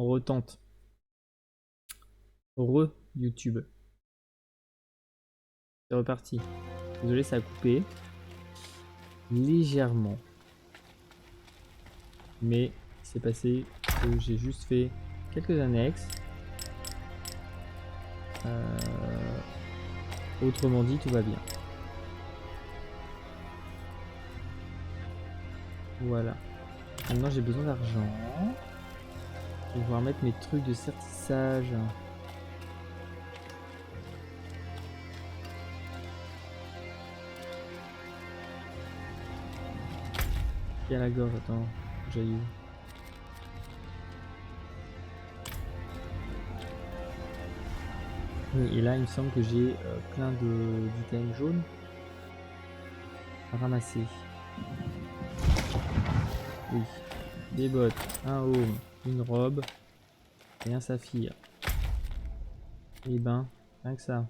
On retente. YouTube. C'est reparti. Désolé, ça a coupé. Légèrement. Mais c'est passé que j'ai juste fait quelques annexes. Autrement dit, tout va bien. Voilà. Maintenant, j'ai besoin d'argent. Je vais pouvoir mettre mes trucs de certissage. Qui à la gorge, attends. J'ai eu. Oui, et là, il me semble que j'ai plein d'items jaunes à ramasser. Oui. Des bottes, un home, une robe et un saphir. Et ben, rien que ça.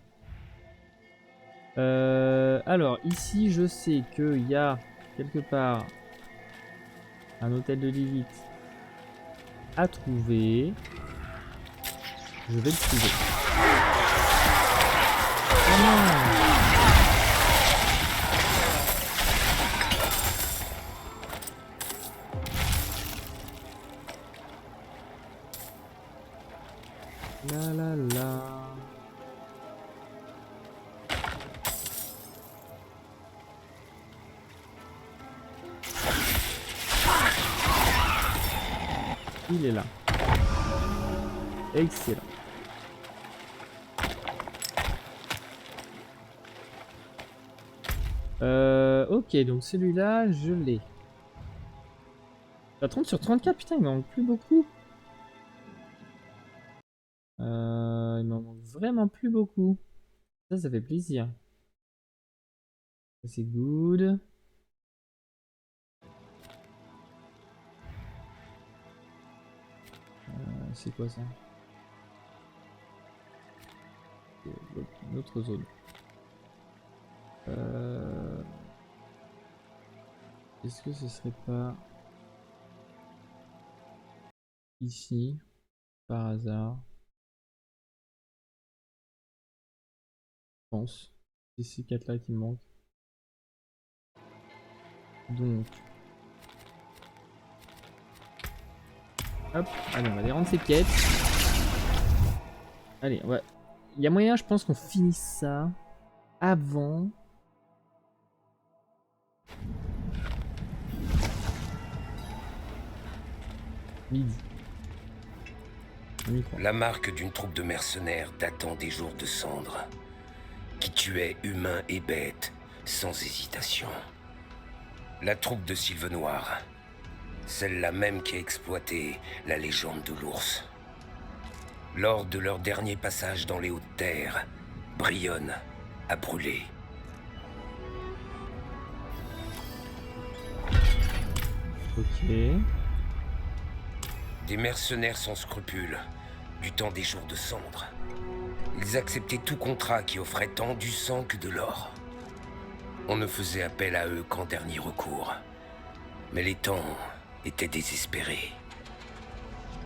Alors, ici, je sais qu'il y a quelque part un hôtel de Lilith à trouver. Je vais le trouver. Oh non! La la la. Il est là. Excellent. Ok, donc celui-là, je l'ai. 30 sur 34, putain, il m'en manque plus beaucoup. Il m'en manque vraiment plus beaucoup. Ça fait plaisir. C'est good. C'est quoi ça? Une autre zone. Est-ce que ce serait pas ici, par hasard? Je pense. C'est ces 4 là qui me manquent. Donc. Hop, allez, on va les rendre ces quêtes. Allez, ouais. Il y a moyen, je pense qu'on finisse ça avant. Midi. La marque d'une troupe de mercenaires datant des jours de cendre, qui tuait humains et bêtes sans hésitation. La troupe de Sylve Noir, celle-là même qui a exploité la légende de l'ours. Lors de leur dernier passage dans les hautes terres, Brionne a brûlé. Ok. Des mercenaires sans scrupules, du temps des jours de cendre. Ils acceptaient tout contrat qui offrait tant du sang que de l'or. On ne faisait appel à eux qu'en dernier recours. Mais les temps étaient désespérés.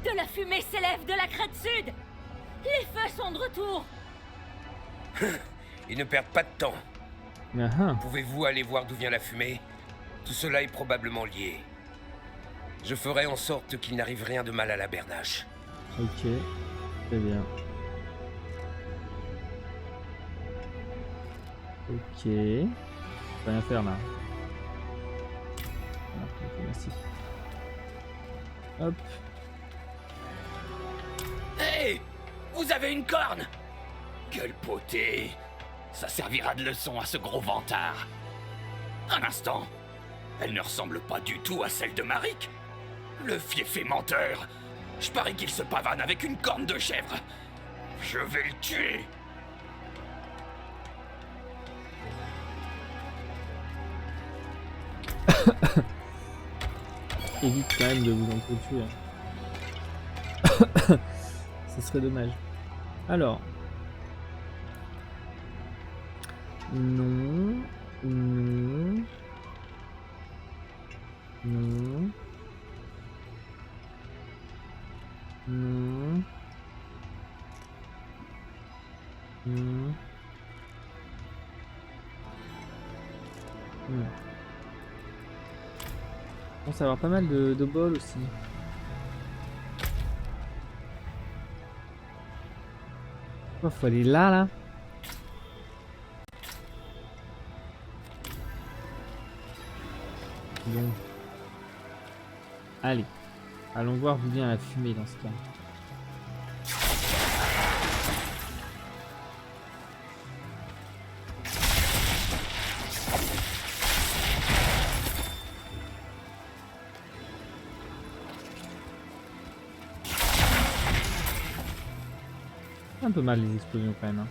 De la fumée s'élève de la crête sud. Les feux sont de retour. Ils ne perdent pas de temps. Ah, Pouvez-vous aller voir d'où vient la fumée? Tout cela est probablement lié. Je ferai en sorte qu'il n'arrive rien de mal à la bernache. ok. Très bien. Ok. Je peux rien faire là. Ah, ok, merci. Hop. Hé! Vous avez une corne! Quelle potée! Ça servira de leçon à ce gros vantard. Un instant. Elle ne ressemble pas du tout à celle de Marik. Le fiefé menteur. Je parie qu'il se pavane avec une corne de chèvre. Je vais le tuer. Évite quand même de vous entretuer. Ce serait dommage. Alors. Non. Non. Non. Non. Non. Hmm. Bon, ça va avoir pas mal de bols aussi. Oh, faut aller là. Bon. Allez. Allons voir d'où vient la fumée dans ce cas. Un peu mal les explosions quand même. Hein.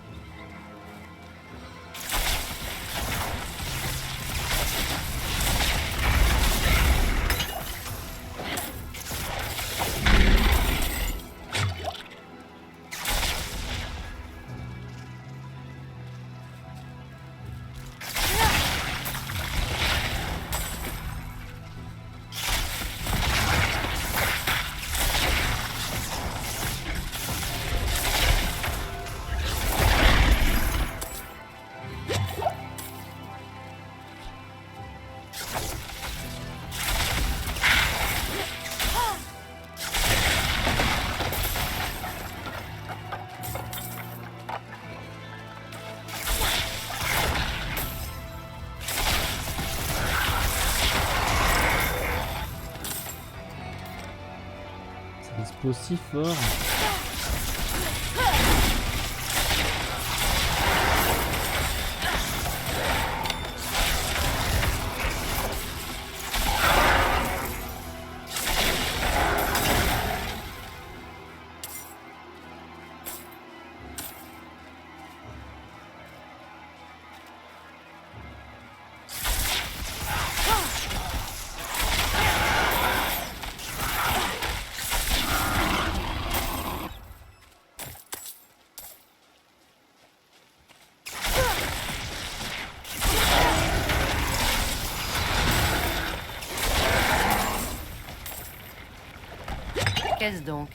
Aussi fort. Qu'est-ce donc?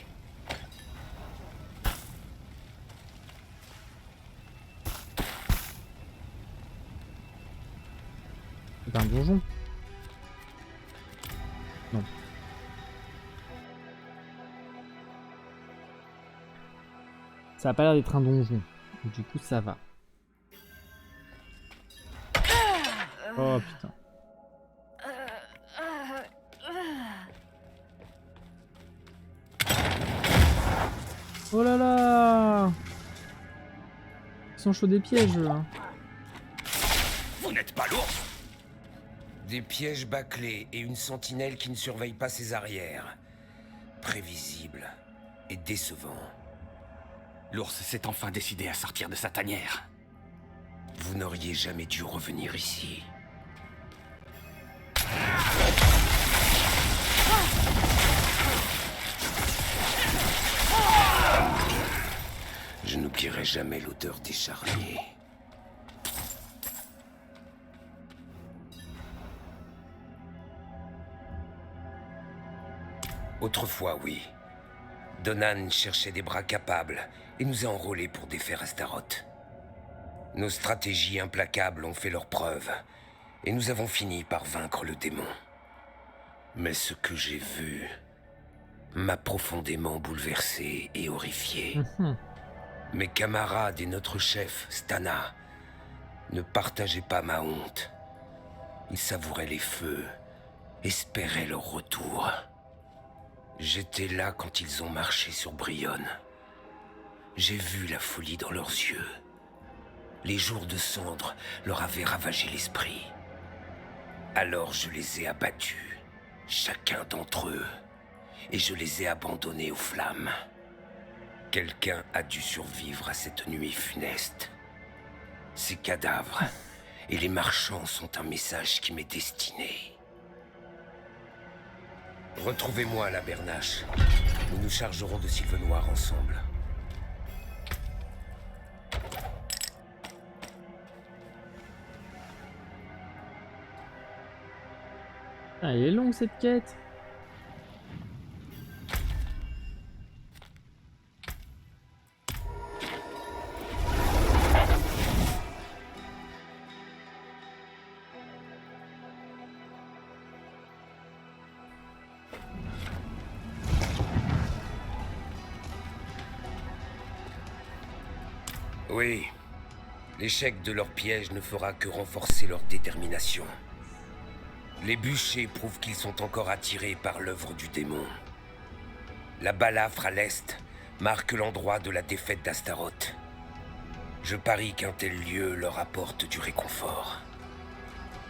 C'est un donjon? Non. Ça a pas l'air d'être un donjon. Du coup, ça va. Oh putain. Oh là là! Ils sont chauds des pièges, là. Vous n'êtes pas l'ours? Des pièges bâclés et une sentinelle qui ne surveille pas ses arrières. Prévisible et décevant. L'ours s'est enfin décidé à sortir de sa tanière. Vous n'auriez jamais dû revenir ici. Je n'oublierai jamais l'odeur des charniers. Autrefois, oui. Donan cherchait des bras capables et nous a enrôlés pour défaire Astaroth. Nos stratégies implacables ont fait leurs preuves et nous avons fini par vaincre le démon. Mais ce que j'ai vu m'a profondément bouleversé et horrifié. Mes camarades et notre chef, Stana, ne partageaient pas ma honte. Ils savouraient les feux, espéraient leur retour. J'étais là quand ils ont marché sur Brionne. J'ai vu la folie dans leurs yeux. Les jours de cendre leur avaient ravagé l'esprit. Alors je les ai abattus, chacun d'entre eux, et je les ai abandonnés aux flammes. Quelqu'un a dû survivre à cette nuit funeste. Ces cadavres et les marchands sont un message qui m'est destiné. Retrouvez-moi à la Bernache. Nous nous chargerons de Sylvenoir ensemble. Ah, elle est longue cette quête. Oui. L'échec de leur piège ne fera que renforcer leur détermination. Les bûchers prouvent qu'ils sont encore attirés par l'œuvre du démon. La balafre à l'est marque l'endroit de la défaite d'Astaroth. Je parie qu'un tel lieu leur apporte du réconfort.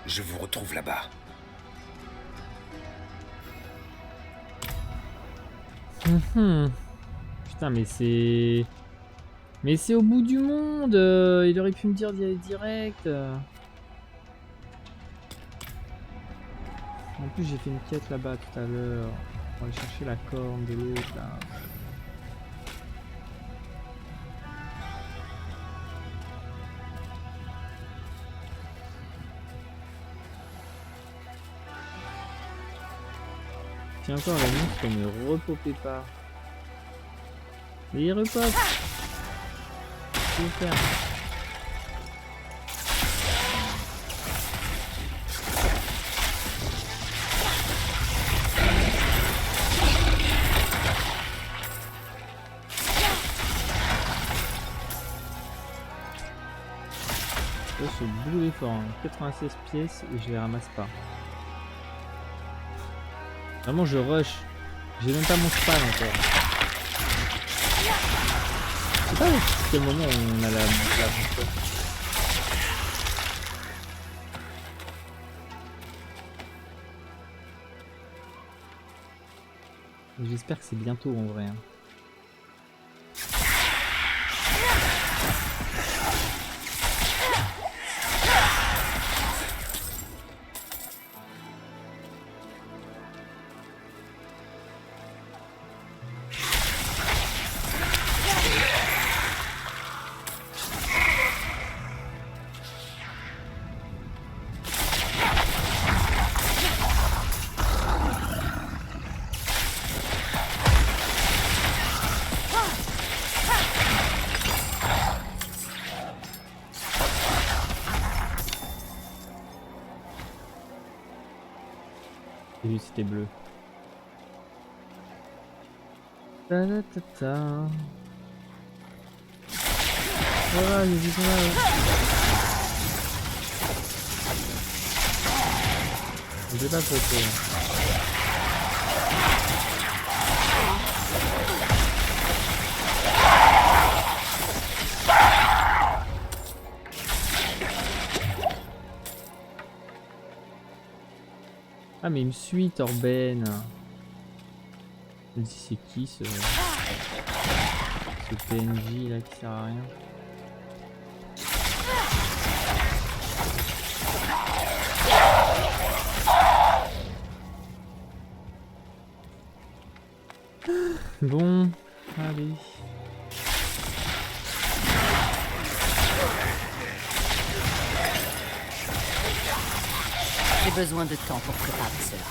Je vous retrouve là-bas. Putain, mais c'est... Mais c'est au bout du monde. Il aurait pu me dire d'y aller direct. En plus, j'ai fait une quête là-bas tout à l'heure. On va aller chercher la corne de l'autre là. Tiens, encore la monstre ne repopait pas. Mais il repop. Qu'est-ce que je vais faire? Ce boulot d'effort, hein. 96 pièces et je les ramasse pas. Vraiment je rush. J'ai même pas mon spam encore. Je sais pas à quel moment on a la J'espère que c'est bientôt en vrai. Hein. J'ai vu c'était bleu. Ta ta ta ta. Voilà, j'ai vu ça là. Je vais pas trop tôt. Ah mais il me suit Torben. Je me dis c'est qui ce PNJ là qui sert à rien. Bon, allez. J'ai besoin de temps pour préparer cela.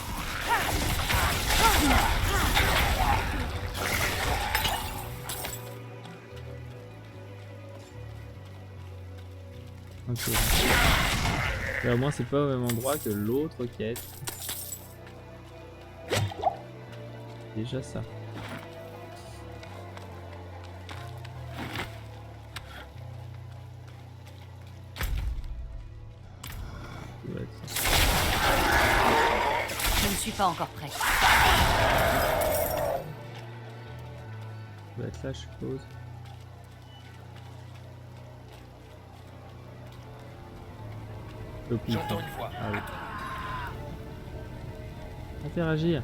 Ok. Et au moins c'est pas au même endroit que l'autre quête. Déjà ça. Ça doit être ça. Je ne suis pas encore prêt. Ça doit être là je suppose. J'entends une voix. Ah oui. Interagir.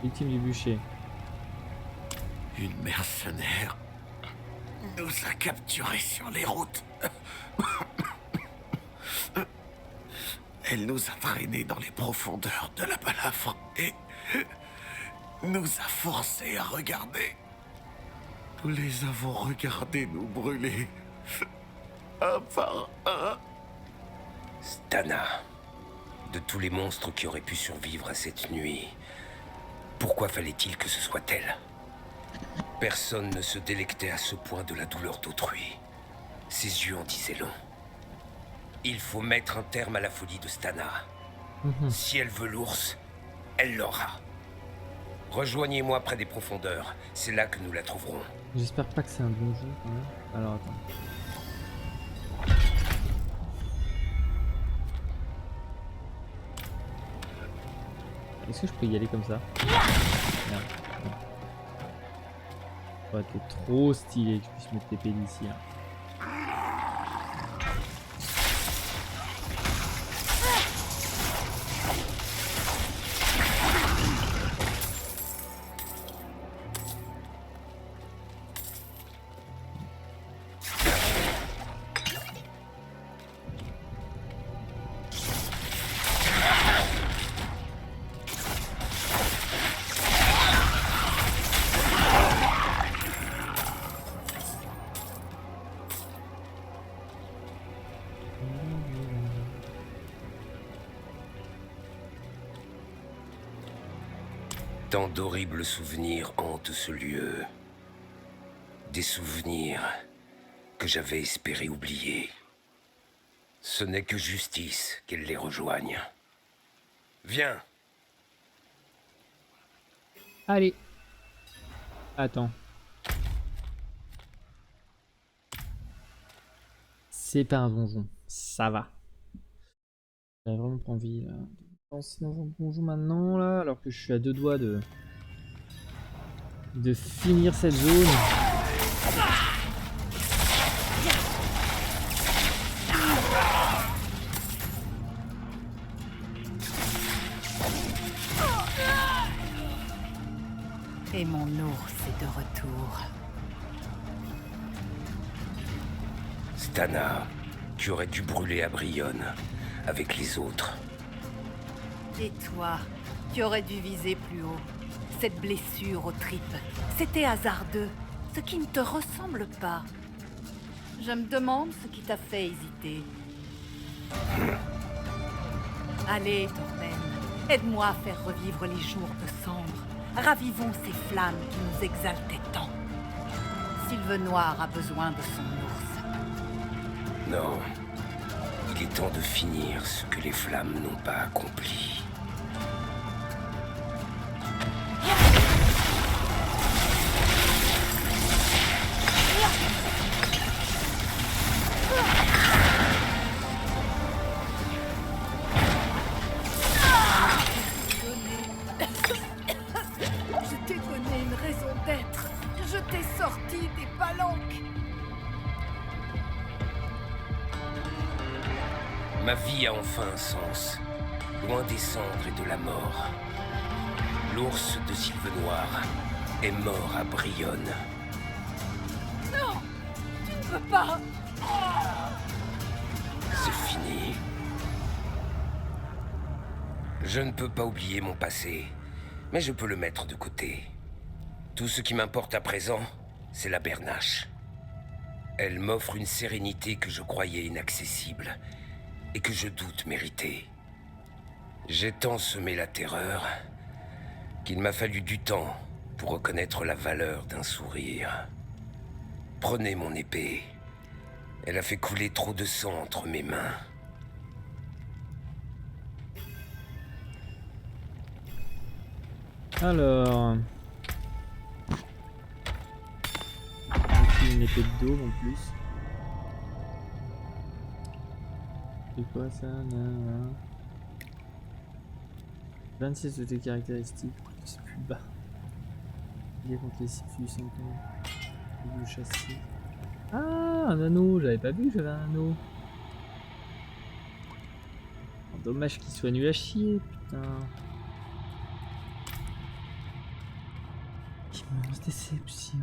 Victime du bûcher. Une mercenaire nous a capturés sur les routes. Elle nous a traînés dans les profondeurs de la balafre et nous a forcés à regarder. Nous les avons regardés nous brûler. Un par un. Stana. De tous les monstres qui auraient pu survivre à cette nuit, pourquoi fallait-il que ce soit elle? Personne ne se délectait à ce point de la douleur d'autrui. Ses yeux en disaient long. Il faut mettre un terme à la folie de Stana. Si elle veut l'ours, elle l'aura. Rejoignez-moi près des profondeurs. C'est là que nous la trouverons. J'espère pas que c'est un donjon quand même. Alors attends. Est-ce que je peux y aller comme ça? Merde. Non. Ça aurait été trop stylé que je puisse me TP d'ici. Hein. Tant d'horribles souvenirs hantent ce lieu. Des souvenirs que j'avais espéré oublier. Ce n'est que justice qu'elle les rejoigne. Viens. Allez. Attends. C'est pas un donjon. Ça va. J'avais vraiment pas envie là, de lancer dans un donjon maintenant là, alors que je suis à deux doigts de finir cette zone. Et mon ours est de retour. Stana, tu aurais dû brûler à Brionne avec les autres. Et toi, tu aurais dû viser plus haut. Cette blessure aux tripes, c'était hasardeux, ce qui ne te ressemble pas. Je me demande ce qui t'a fait hésiter. Allez, Torben, aide-moi à faire revivre les jours de cendre. Ravivons ces flammes qui nous exaltaient tant. Sylvenoir a besoin de son ours. Non. Il est temps de finir ce que les flammes n'ont pas accompli. Je t'ai donné une raison d'être. Je t'ai sorti des palanques. Ma vie a enfin un sens, loin des cendres et de la mort. L'ours de Sylvenoir est mort à Brionne. Non, tu ne peux pas. C'est fini. Je ne peux pas oublier mon passé, mais je peux le mettre de côté. Tout ce qui m'importe à présent, c'est la bernache. Elle m'offre une sérénité que je croyais inaccessible et que je doute mériter. J'ai tant semé la terreur qu'il m'a fallu du temps pour reconnaître la valeur d'un sourire. Prenez mon épée. Elle a fait couler trop de sang entre mes mains. Alors... une épée de dos en plus. C'est quoi ça? 26 de tes caractéristiques, c'est plus bas. Il est contre les Siphus encore. Le châssis. Ah, un anneau, j'avais pas vu que j'avais un anneau. Oh, dommage qu'il soit nul à chier, putain. Immense déception.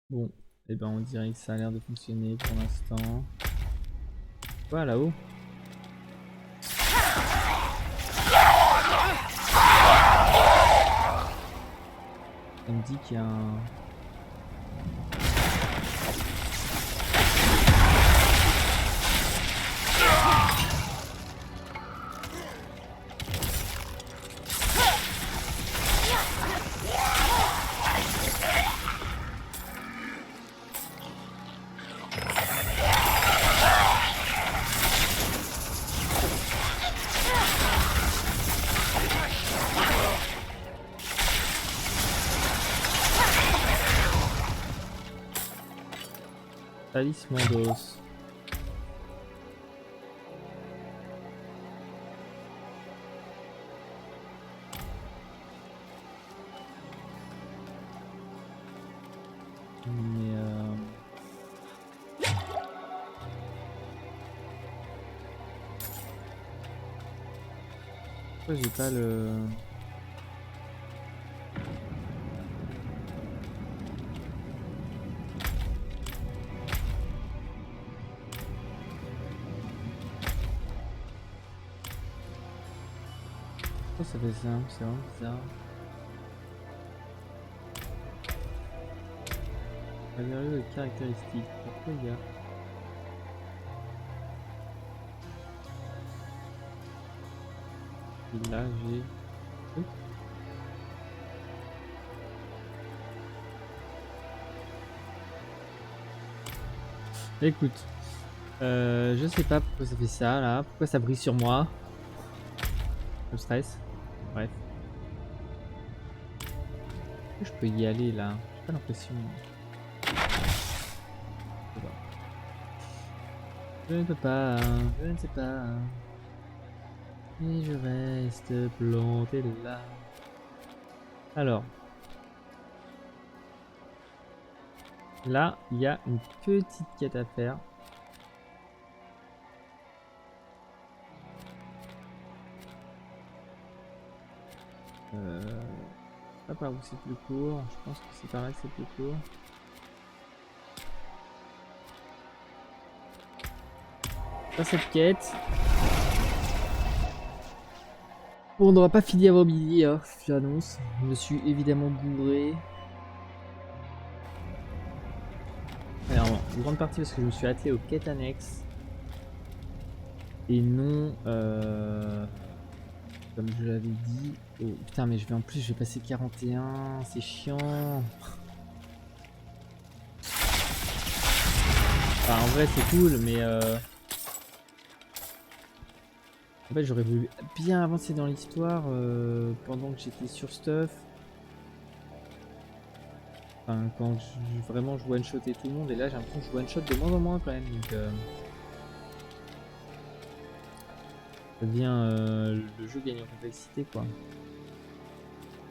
Bon, et ben on dirait que ça a l'air de fonctionner pour l'instant. Quoi là-haut? On me dit qu'il y a un... Talisman d'os. Mais pourquoi j'ai pas le... Pourquoi ça fait ça? C'est vraiment bizarre. Regardez les caractéristiques. Pourquoi il y a... Et là j'ai... Écoute, je sais pas pourquoi ça fait ça là, pourquoi ça brille sur moi. Le stress. Bref. Je peux y aller là, j'ai pas l'impression. Je ne peux pas, je ne sais pas. Et je reste planté là. Alors. Là, il y a une petite quête à faire. Pas par où c'est plus court. Je pense que c'est par là que c'est plus court. Pas cette quête. Bon, on n'aura pas fini avant midi, hein, j'annonce. Je me suis évidemment bourré. Alors, une grande partie parce que je me suis attelé aux quêtes annexes. Et non, comme je l'avais dit. Oh, putain, mais je vais passer 41, c'est chiant. Enfin, en vrai, c'est cool, mais en fait, j'aurais voulu bien avancer dans l'histoire pendant que j'étais sur stuff. Enfin, quand vraiment je one-shotais tout le monde, et là j'ai l'impression que je one-shot de moins en moins quand même. Donc, ça devient le jeu gagne en complexité quoi.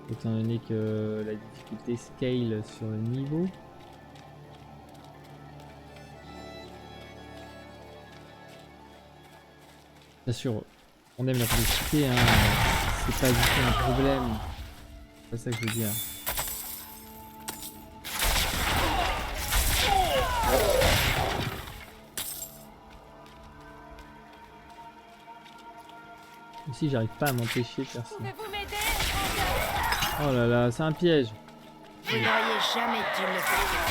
Étant donné que la difficulté scale sur le niveau. Bien sûr, on aime la complexité, hein. C'est pas du tout un problème. C'est pas ça que je veux dire. Ici, j'arrive pas à m'empêcher de faire ça. Pouvez-vous m'aider? Oh là là, c'est un piège. Vous n'auriez jamais dû le faire.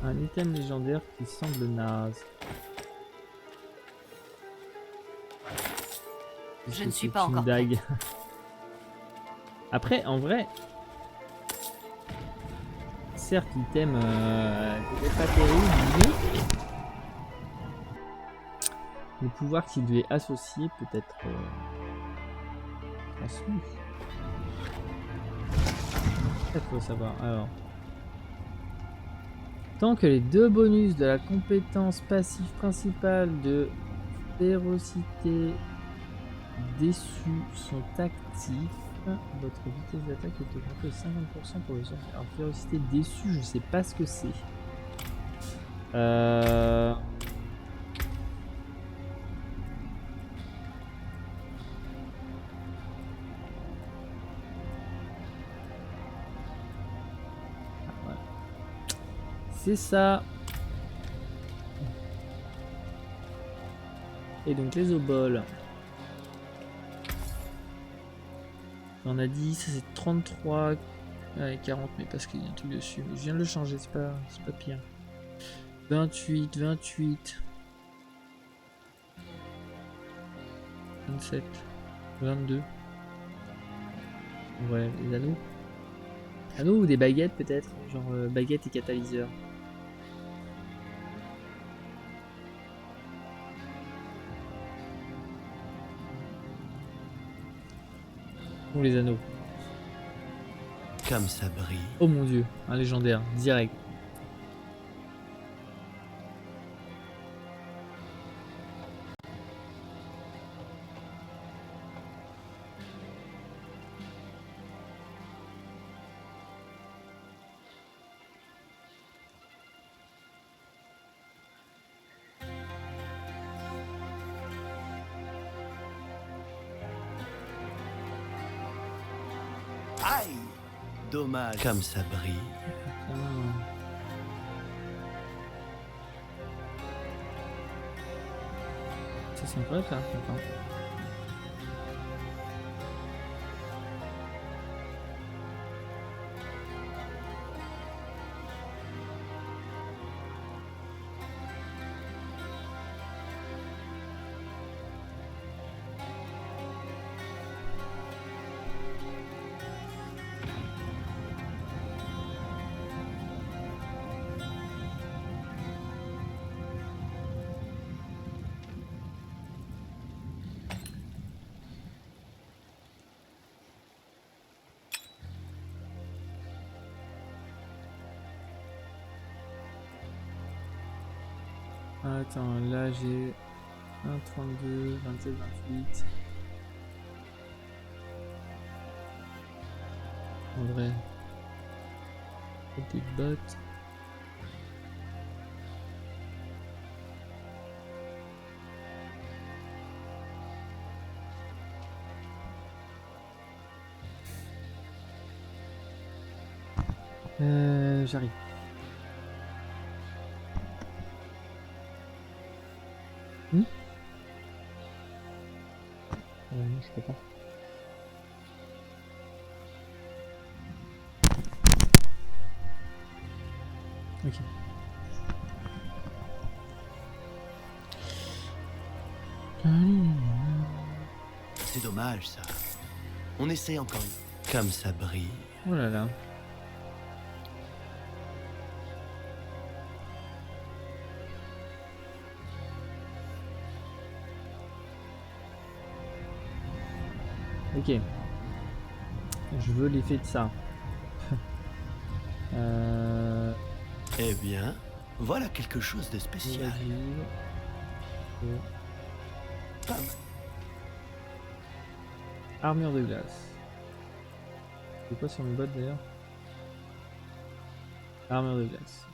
Un item légendaire qui semble naze. Je ne suis pas encore dague. Après, en vrai, certes, l'item n'est pas terrible, mais le pouvoir qu'il lui est associé peut être transmis. Ça faut savoir. Alors. Tant que les deux bonus de la compétence passive principale de férocité déçus sont actifs. Votre vitesse d'attaque est augmentée de 50% pour le sort. Alors, férocité déçu, je sais pas ce que c'est. Voilà. C'est ça. Et donc les oboles. On a dit, ça c'est 33, allez, 40, mais parce qu'il y a un truc dessus. Je viens de le changer, c'est pas pire. 28, 28. 27, 22. Ouais, les anneaux. Anneaux ou des baguettes peut-être, genre baguettes et catalyseur. Ou les anneaux. Comme ça brille. Oh mon dieu, un légendaire, direct. Aïe! Dommage. Comme ça brille. C'est sympa ça, attends. Attends, là j'ai 1, 32, 27, 28. En vrai, beaucoup de bottes. J'arrive. Non, je peux pas. Ok. C'est dommage ça. On essaie encore une. Comme ça brille. Oh là là. Ok. Je veux l'effet de ça. Eh bien, voilà quelque chose de spécial. Armure de glace. C'est quoi sur mes bottes d'ailleurs? Armure de glace.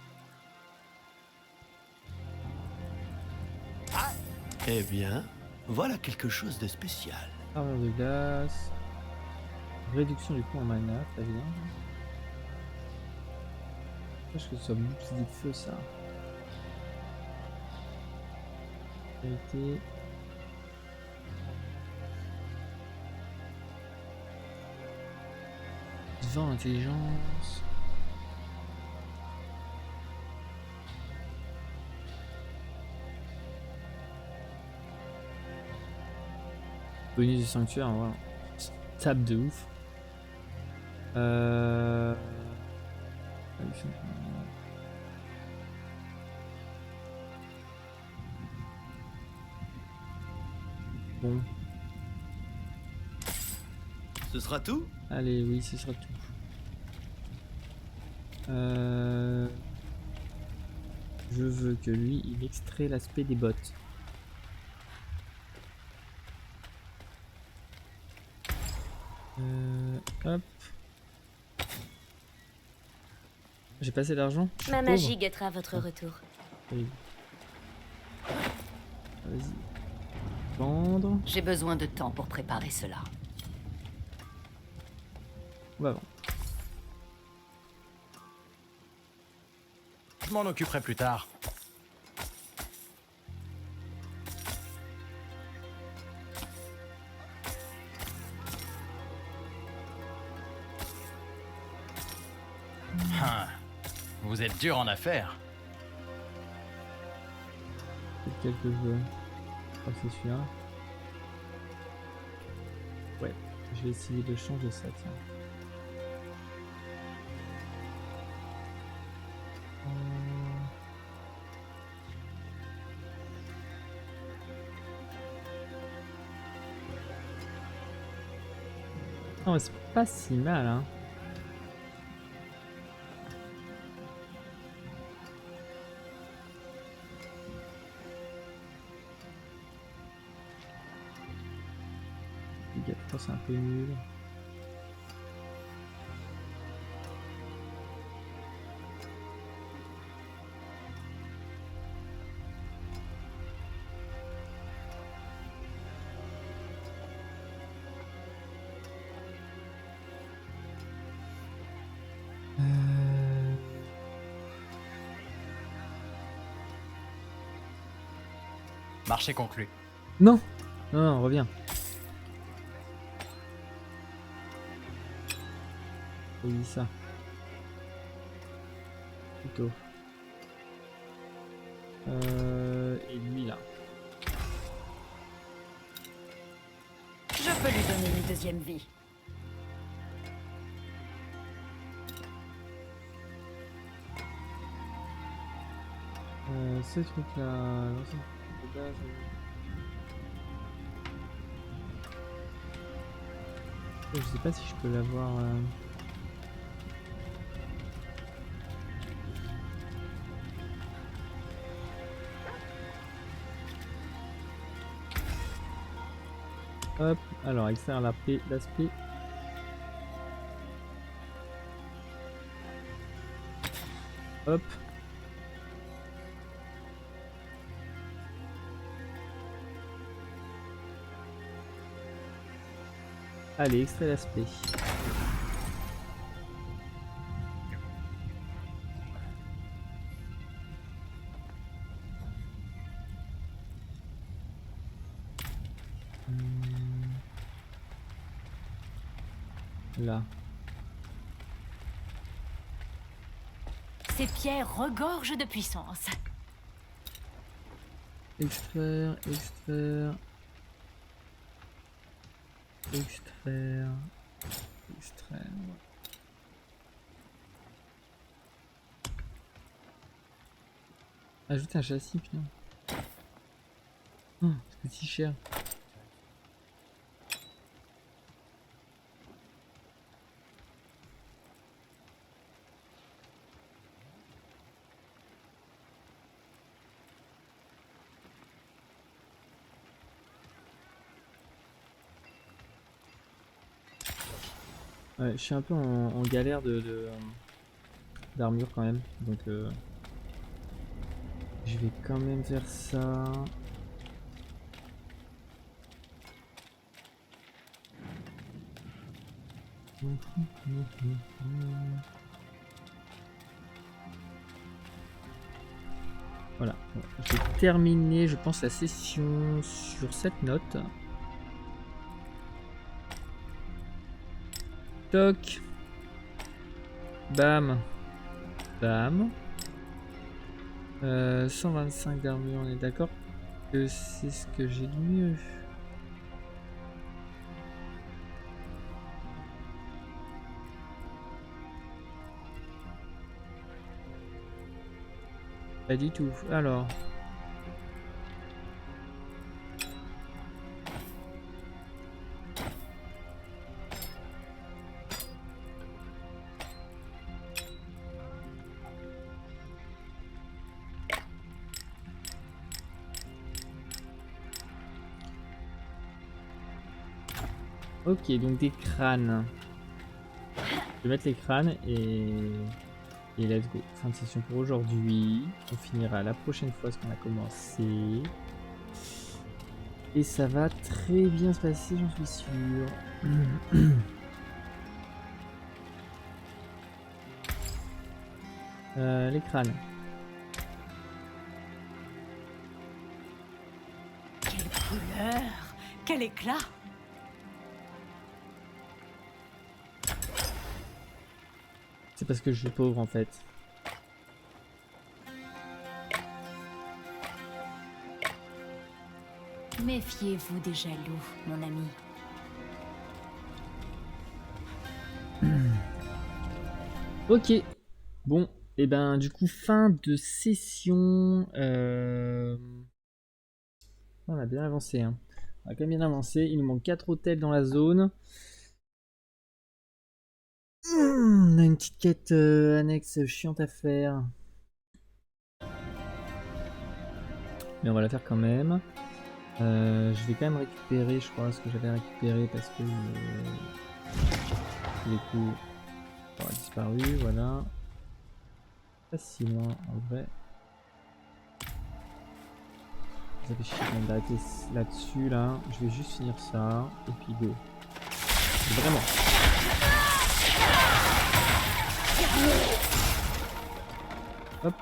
Eh bien, voilà quelque chose de spécial. Armure de glace. Réduction du coup en mana, très bien. Je pense que ce soit bouclier de feu ça. Qualité. Vent, intelligence. Bonus du sanctuaire, voilà. Tape de ouf. Bon. Ce sera tout? Allez, oui, ce sera tout. Je veux que lui, il extrait l'aspect des bottes. Hop. J'ai passé d'argent. Ma magie guettera votre retour. Vas-y. Vendre. J'ai besoin de temps pour préparer cela. On va vendre. Je m'en occuperai plus tard. Vous êtes dur en affaires. C'est lequel que je veux? Je crois que c'est celui-là. Ouais, je vais essayer de changer ça, tiens. Non, mais c'est pas si mal, hein. Les gars, c'est un peu nul. Marché conclu. Non, non, non, reviens. Oui, ça. Plutôt. Et lui là. Je peux lui donner une deuxième vie. Ce truc là. De base, je sais pas si je peux l'avoir. Hop, alors extraire l'aspect. Hop. Allez, extrait l'aspect. Là. Ces pierres regorgent de puissance. Extraire. Ajouter un châssis, putain. Oh, c'est si cher. Ouais, je suis un peu en galère d'armure quand même, donc je vais quand même faire ça. Voilà, bon, j'ai terminé, je pense, la session sur cette note. Toc. Bam. Bam. 125 d'armure, on est d'accord que c'est ce que j'ai de mieux. Pas du tout. Alors. Ok, donc des crânes. Je vais mettre les crânes et let's go. Fin de session pour aujourd'hui. On finira la prochaine fois ce qu'on a commencé. Et ça va très bien se passer, j'en suis sûr. Les crânes. Quelle couleur! Quel éclat! C'est parce que je suis pauvre en fait. Méfiez-vous des jaloux, mon ami. Ok. Bon, et ben du coup fin de session. On a bien avancé. Hein. On a quand même bien avancé. Il nous manque 4 hôtels dans la zone. On a une petite quête annexe chiante à faire. Mais on va la faire quand même. Je vais quand même récupérer, je crois, ce que j'avais récupéré parce que les coups ont disparu. Voilà. Pas si loin en vrai. Ça fait chier d'arrêter là-dessus là. Je vais juste finir ça et puis go. Vraiment. Hop.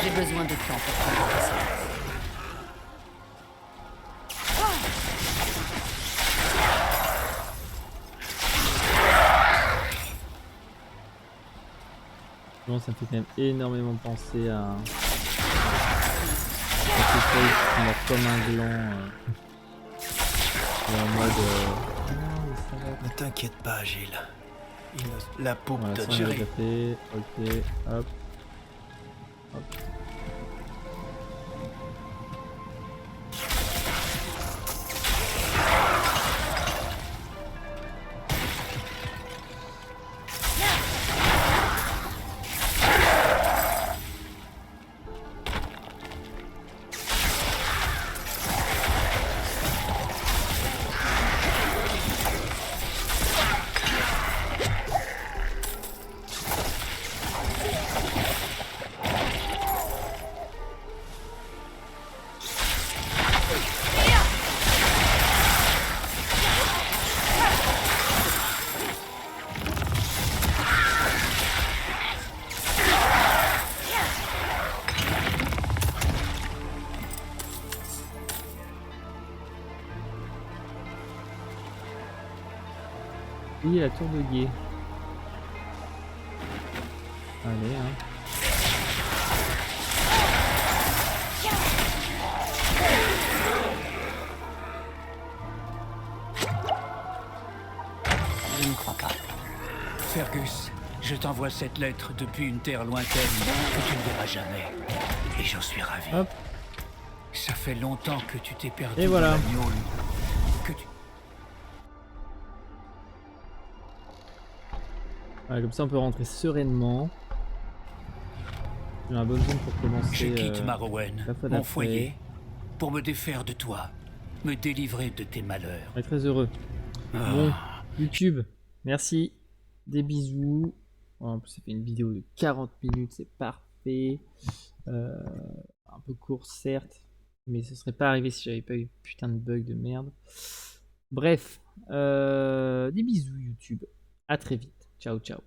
J'ai besoin de temps pour prendre ça. Bon, ça me fait quand même énormément penser à quelque chose qui m'a comme un gland en mode Ne t'inquiète pas, Gilles. La poupe voilà, doit ça on l'a gérer. déjà fait. Ok, hop. Hop. Oui, la tour de guet. Allez, hein. Je ne crois pas. Fergus, je t'envoie cette lettre depuis une terre lointaine que tu ne verras jamais. Et j'en suis ravi. Hop. Ça fait longtemps que tu t'es perdu Et voilà. dans la gnôle. Que tu... Voilà, comme ça on peut rentrer sereinement. J'ai un bon zone pour commencer. Je quitte Marrowen, la fois mon d'après. foyer, pour me défaire de toi, me délivrer de tes malheurs. On est très heureux. Bon, YouTube, merci. Des bisous. Oh, en plus, ça fait une vidéo de 40 minutes, c'est parfait. Un peu court, certes, mais ce serait pas arrivé si j'avais pas eu putain de bug de merde. Bref, des bisous YouTube. À très vite. Ciao, ciao.